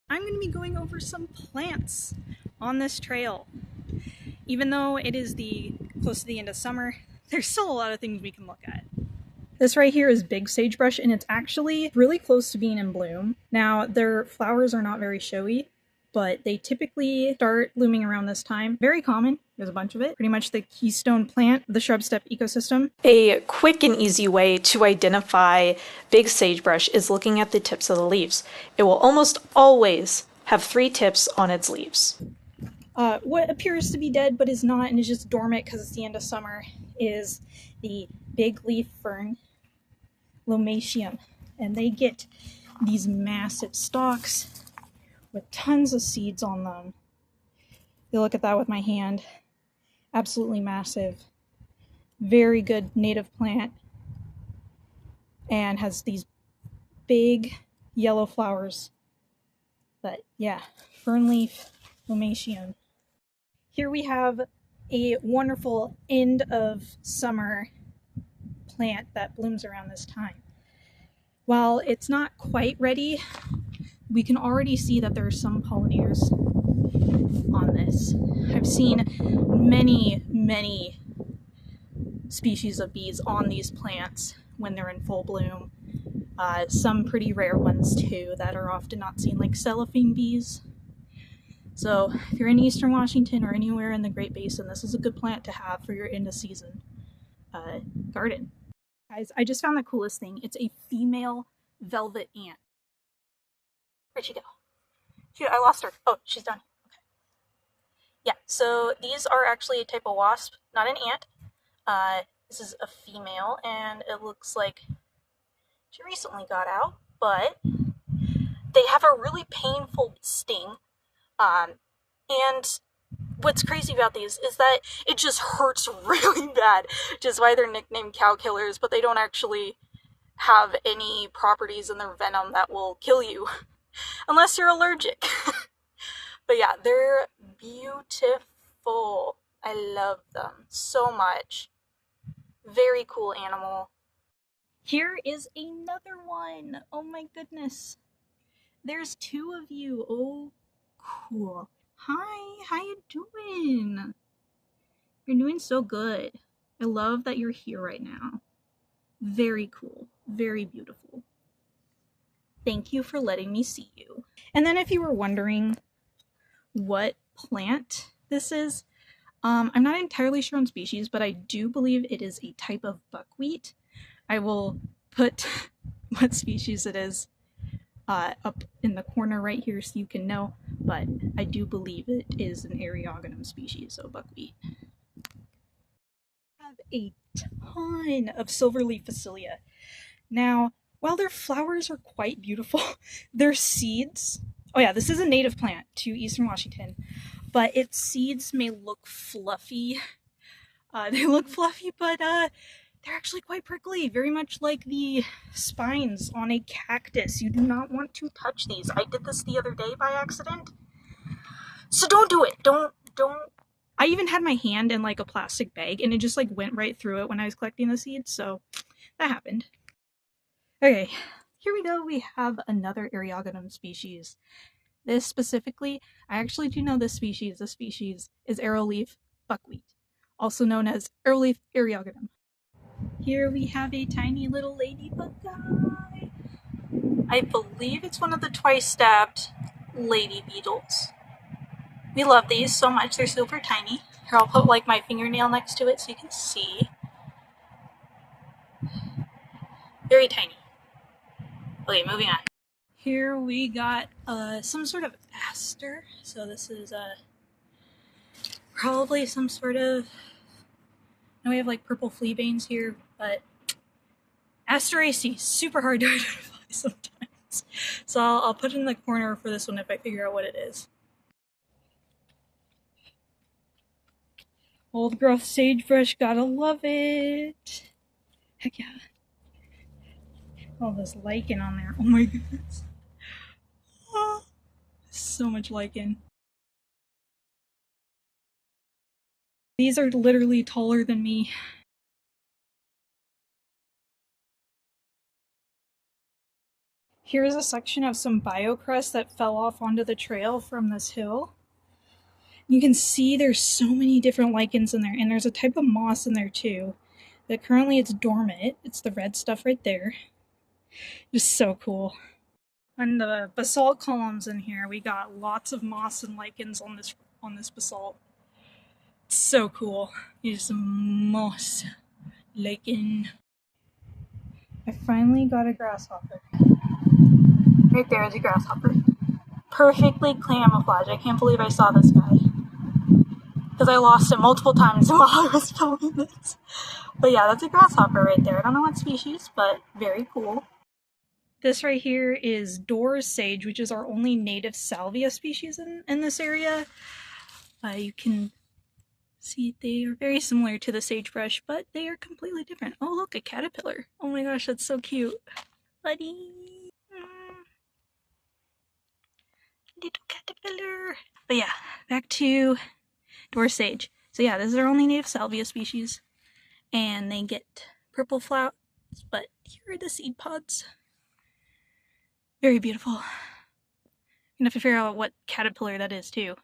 I'm going to be going over some plants on this trail. Even though it is close to the end of summer, there's still a lot of things we can look at. This right here is big sagebrush, and it's actually really close to being in bloom. Now, their flowers are not very showy, but they typically start blooming around this time. Very common. There's a bunch of it. Pretty much the keystone plant of the shrub steppe ecosystem. A quick and easy way to identify big sagebrush is looking at the tips of the leaves. It will almost always have 3 tips on its leaves. What appears to be dead but is not and is just dormant because it's the end of summer is the big leaf fern, Lomatium. And they get these massive stalks with tons of seeds on them. You look at that with my hand. Absolutely massive. Very good native plant. And has these big yellow flowers. But yeah, fern leaf, Lomatium. Here we have a wonderful end of summer plant that blooms around this time. While it's not quite ready, we can already see that there are some pollinators on this. I've seen many species of bees on these plants when they're in full bloom. Some pretty rare ones too that are often not seen, like cellophane bees. So if you're in Eastern Washington or anywhere in the Great Basin, this is a good plant to have for your end of season garden. Guys, I just found the coolest thing. It's a female velvet ant. Where'd she go? Shoot, I lost her. Oh, she's done. Okay. Yeah, so these are actually a type of wasp, not an ant. This is a female, and it looks like she recently got out, but they have a really painful sting. And what's crazy about these is that it just hurts really bad, which is why they're nicknamed cow killers, but they don't actually have any properties in their venom that will kill you unless you're allergic. But yeah, they're beautiful. I love them so much. Very cool animal. Here is another one. Oh my goodness. There's 2 of you. Oh, cool. Hi, how you doing? You're doing so good. I love that you're here right now. Very cool. Very beautiful. Thank you for letting me see you. And then if you were wondering what plant this is, I'm not entirely sure on species, but I do believe it is a type of buckwheat. I will put what species it is up in the corner right here so you can know, but I do believe it is an Eriogonum species, so buckwheat. I have a ton of silverleaf Phacelia. Now, while their flowers are quite beautiful, their seeds, oh yeah, this is a native plant to Eastern Washington, but its seeds may look fluffy. They look fluffy, but they're actually quite prickly, very much like the spines on a cactus. You do not want to touch these. I did this the other day by accident. So don't do it. Don't. I even had my hand in like a plastic bag and it just like went right through it when I was collecting the seeds. So that happened. Okay, here we go. We have another Eriogonum species. This specifically, I actually do know this species. This species is arrowleaf buckwheat, also known as arrowleaf Eriogonum. Here we have a tiny little ladybug guy. I believe it's one of the twice-stabbed lady beetles. We love these so much. They're super tiny. Here, I'll put like my fingernail next to it so you can see. Very tiny. Okay, moving on. Here we got some sort of aster. So this is probably some sort of... Now we have like purple fleabanes here, but Asteraceae, super hard to identify sometimes. So I'll put it in the corner for this one if I figure out what it is. Old growth sagebrush, gotta love it. Heck yeah. All this lichen on there. Oh my goodness. Oh, so much lichen. These are literally taller than me. Here's a section of some biocrust that fell off onto the trail from this hill. You can see there's so many different lichens in there, and there's a type of moss in there too. That currently it's dormant. It's the red stuff right there. Just so cool. On the basalt columns in here, we got lots of moss and lichens on this basalt. It's so cool. Here's some moss, lichen. I finally got a grasshopper. Right there is a grasshopper. Perfectly camouflaged. I can't believe I saw this guy. Because I lost it multiple times while I was filming this. But yeah, that's a grasshopper right there. I don't know what species, but very cool. This right here is Door's sage, which is our only native salvia species in this area. You can see they are very similar to the sagebrush, but they are completely different. Oh, look, a caterpillar. Oh my gosh, that's so cute. Buddy. Little caterpillar. But yeah, back to Door's sage. So yeah, this is our only native salvia species. And they get purple flowers, but here are the seed pods. Very beautiful. I'm gonna have to figure out what caterpillar that is too.